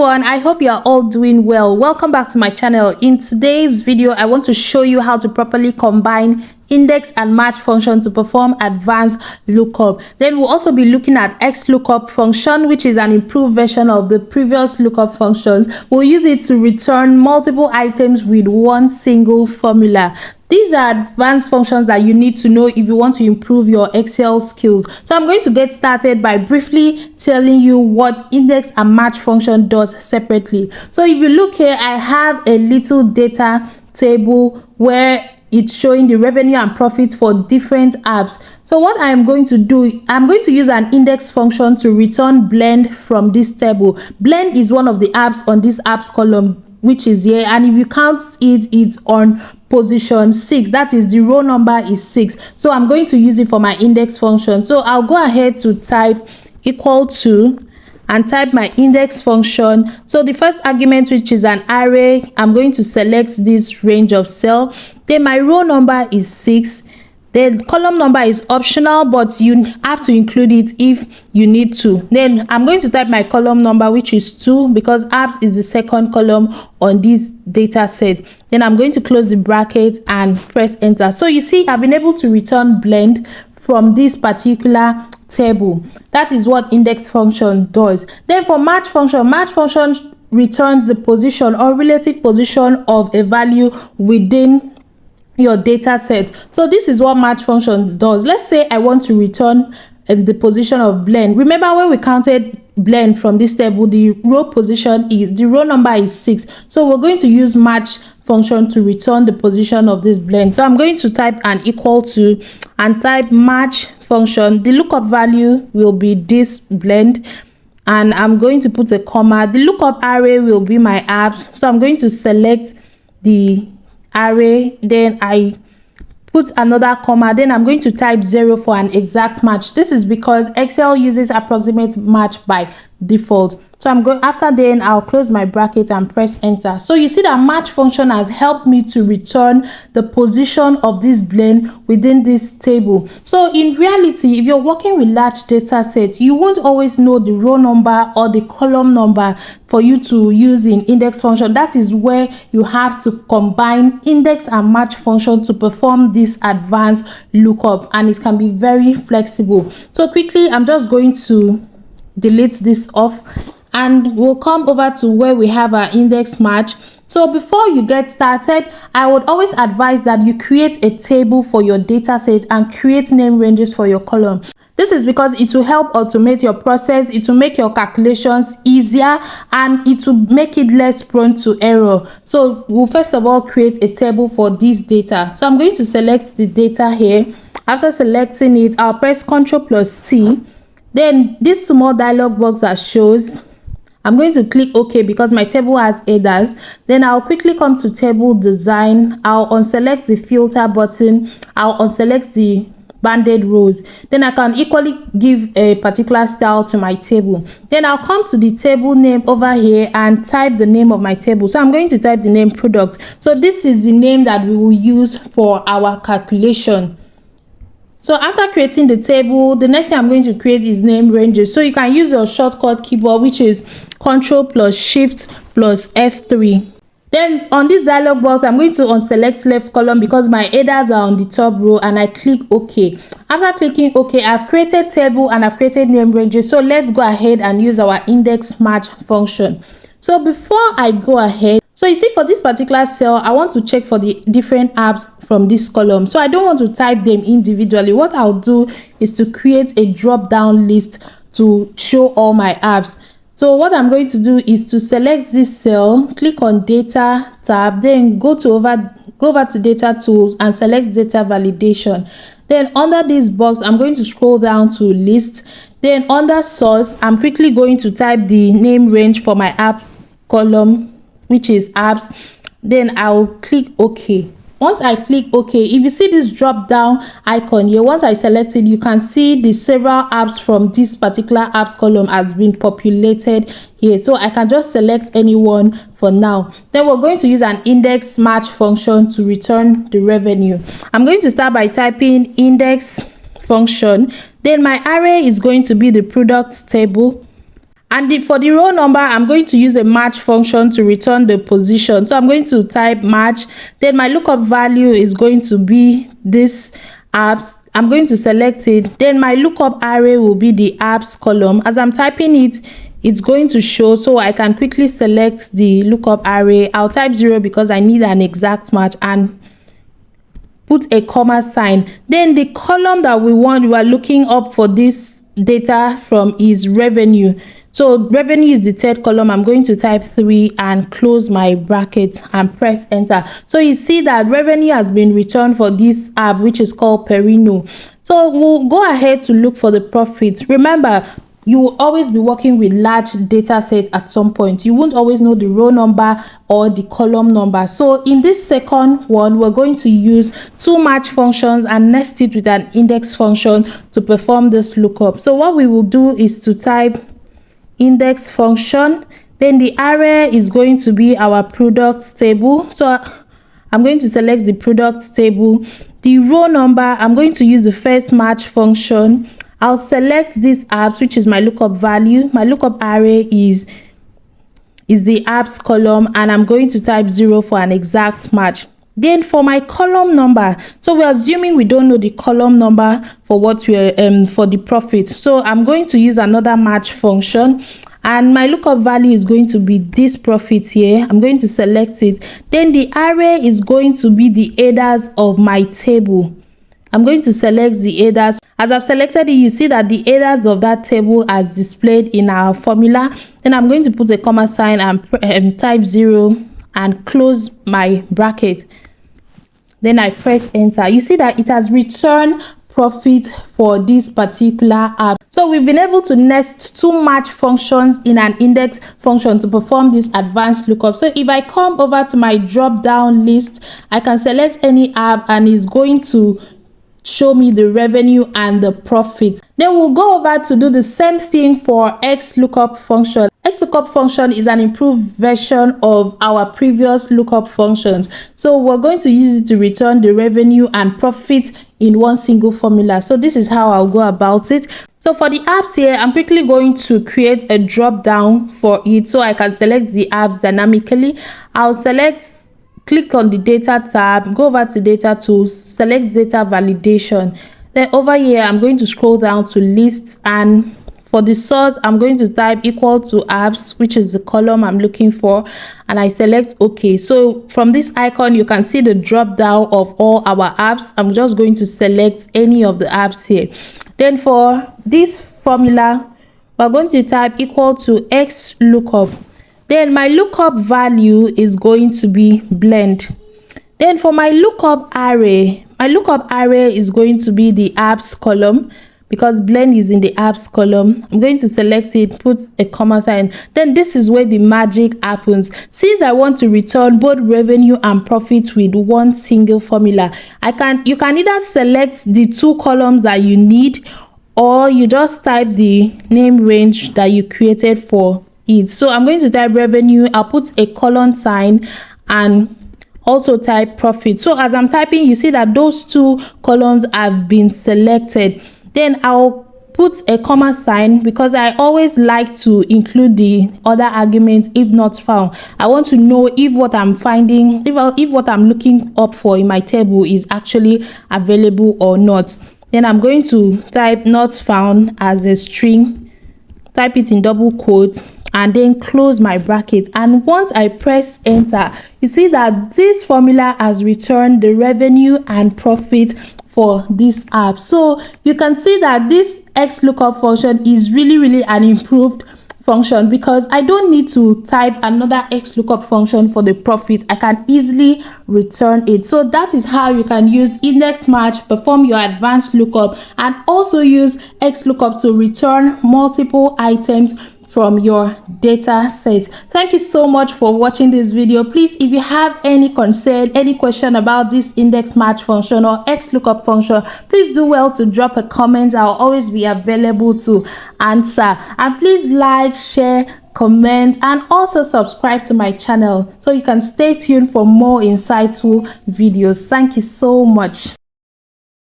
everyone, I hope you are all doing well. Welcome back to my channel. In today's video, I want to show you how to properly combine index and match function to perform advanced lookup. Then we'll also be looking at XLOOKUP function, which is an improved version of the previous lookup functions. We'll use it to return multiple items with one single formula. These are advanced functions that you need to know if you want to improve your Excel skills. So I'm going to get started by briefly telling you what index and match function does separately. So if you look here, I have a little data table where it's showing the revenue and profit for different apps. So what I'm going to do, I'm going to use an index function to return blend from this table. Blend is one of the apps on this apps column, which is here, and if you count it, it's on position 6. That is, the row number is 6. So I'm going to use it for my index function. So I'll go ahead to type equal to and type my index function. So the first argument, which is an array, I'm going to select this range of cell. Then my row number is 6. Then column number is optional, but you have to include it if you need to. Then I'm going to type my column number, which is 2, because apps is the second column on this data set. Then I'm going to close the bracket and press enter. So you see, I've been able to return blend from this particular table. That is what index function does. Then for match function returns the position or relative position of a value within your data set. So this is what match function does. Let's say I want to return the position of blend. Remember when we counted blend from this table, the row position is, the row number is 6. So we're going to use match function to return the position of this blend. So I'm going to type an equal to and type match function. The lookup value will be this blend, and I'm going to put a comma. The lookup array will be my apps. So I'm going to select the array, then I put another comma, then I'm going to type 0 for an exact match. This is because Excel uses approximate match by default. So I'm going, after then I'll close my bracket and press enter. So you see that match function has helped me to return the position of this blend within this table. So in reality, if you're working with large data sets, you won't always know the row number or the column number for you to use in index function. That is where you have to combine index and match function to perform this advanced lookup, and it can be very flexible. So quickly, I'm just going to delete this off, and we'll come over to where we have our index match. So before you get started, I would always advise that you create a table for your data set and create name ranges for your column. This is because it will help automate your process, it will make your calculations easier, and it will make it less prone to error. So we'll first of all create a table for this data. So I'm going to select the data here. After selecting it, I'll press Ctrl+T. Then this small dialog box that shows, I'm going to click OK because my table has headers. Then I'll quickly come to table design. I'll unselect the filter button. I'll unselect the banded rows. Then I can equally give a particular style to my table. Then I'll come to the table name over here and type the name of my table. So I'm going to type the name product. So this is the name that we will use for our calculation. So after creating the table, the next thing I'm going to create is name ranges. So you can use your shortcut keyboard, which is Ctrl+Shift+F3. Then on this dialog box, I'm going to unselect left column because my headers are on the top row, and I click OK. After clicking OK, I've created table and I've created name ranges. So let's go ahead and use our index match function. So before I go ahead, so you see, for this particular cell, I want to check for the different apps from this column. So I don't want to type them individually. What I'll do is to create a drop-down list to show all my apps. So what I'm going to do is to select this cell, click on Data tab, then go over to Data Tools and select Data Validation. Then under this box, I'm going to scroll down to List. Then under Source, I'm quickly going to type the name range for my app column, which is apps. Then I'll click OK. Once I click OK, if you see this drop down icon here, once I select it, you can see the several apps from this particular apps column has been populated here. So I can just select any one for now. Then we're going to use an index match function to return the revenue. I'm going to start by typing index function. Then my array is going to be the products table. And for the row number, I'm going to use a match function to return the position. So I'm going to type match, then my lookup value is going to be this apps. I'm going to select it, then my lookup array will be the apps column. As I'm typing it, it's going to show, so I can quickly select the lookup array. I'll type 0 because I need an exact match and put a comma sign. Then the column that we are looking up for this data from is revenue. So revenue is the third column. I'm going to type 3 and close my bracket and press enter. So you see that revenue has been returned for this app, which is called Perino. So we'll go ahead to look for the profit. Remember, you will always be working with large data sets at some point. You won't always know the row number or the column number. So in this second one, we're going to use two match functions and nest it with an index function to perform this lookup. So what we will do is to type index function, then the array is going to be our product table. So I'm going to select the product table. The row number, I'm going to use the first match function. I'll select this apps, which is my lookup value. My lookup array is the apps column, and I'm going to type 0 for an exact match. Then for my column number, so we're assuming we don't know the column number for what we're for the profit. So I'm going to use another match function, and my lookup value is going to be this profit here. I'm going to select it. Then the array is going to be the headers of my table. I'm going to select the headers. As I've selected it, you see that the headers of that table as displayed in our formula. Then I'm going to put a comma sign and type 0 and close my bracket. Then I press enter. You see that it has returned profit for this particular app. So we've been able to nest two match functions in an index function to perform this advanced lookup. So if I come over to my drop down list, I can select any app and it's going to show me the revenue and the profit. Then we'll go over to do the same thing for XLOOKUP function. XLOOKUP function is an improved version of our previous lookup functions. So we're going to use it to return the revenue and profit in one single formula. So this is how I'll go about it. So for the apps here, I'm quickly going to create a drop down for it so I can select the apps dynamically. I'll click on the data tab, go over to data tools, select data validation. Then over here, I'm going to scroll down to list, and for the source, I'm going to type equal to apps, which is the column I'm looking for, and I select OK. So from this icon, you can see the drop down of all our apps. I'm just going to select any of the apps here. Then for this formula, we're going to type equal to XLOOKUP. Then my lookup value is going to be blend. Then for my lookup array is going to be the apps column because blend is in the apps column. I'm going to select it, put a comma sign. Then this is where the magic happens. Since I want to return both revenue and profit with one single formula, you can either select the two columns that you need, or you just type the name range that you created for it. So I'm going to type revenue, I'll put a colon sign and also type profit. So as I'm typing, you see that those two columns have been selected. Then I'll put a comma sign because I always like to include the other argument if not found. I want to know if what I'm finding, if what I'm looking up for in my table is actually available or not. Then I'm going to type not found as a string, type it in double quotes, and then close my bracket. And once I press enter, you see that this formula has returned the revenue and profit for this app. So you can see that this XLOOKUP function is really an improved function because I don't need to type another XLOOKUP function for the profit. I can easily return it. So that is how you can use index match, perform your advanced lookup, and also use XLOOKUP to return multiple items from your data set. Thank you so much for watching this video. Please, if you have any concern, any question about this index match function or XLOOKUP function, please do well to drop a comment. I'll always be available to answer. And please like, share, comment, and also subscribe to my channel so you can stay tuned for more insightful videos. Thank you so much.